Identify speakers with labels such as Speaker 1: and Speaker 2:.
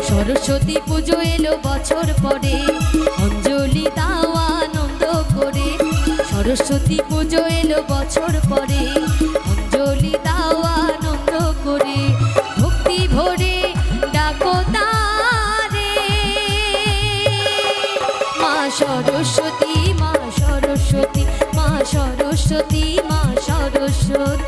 Speaker 1: সরস্বতী পুজো এলো বছর পরে, অঞ্জলি দাও আনন্দ করে। সরস্বতী পুজো এলো বছর পরে, অঞ্জলি দাও আনন্দ করে। ভক্তি ভরে ডাকো তারে, মা সরস্বতী, মা সরস্বতী, মা সরস্বতী, মা সরস্বতী।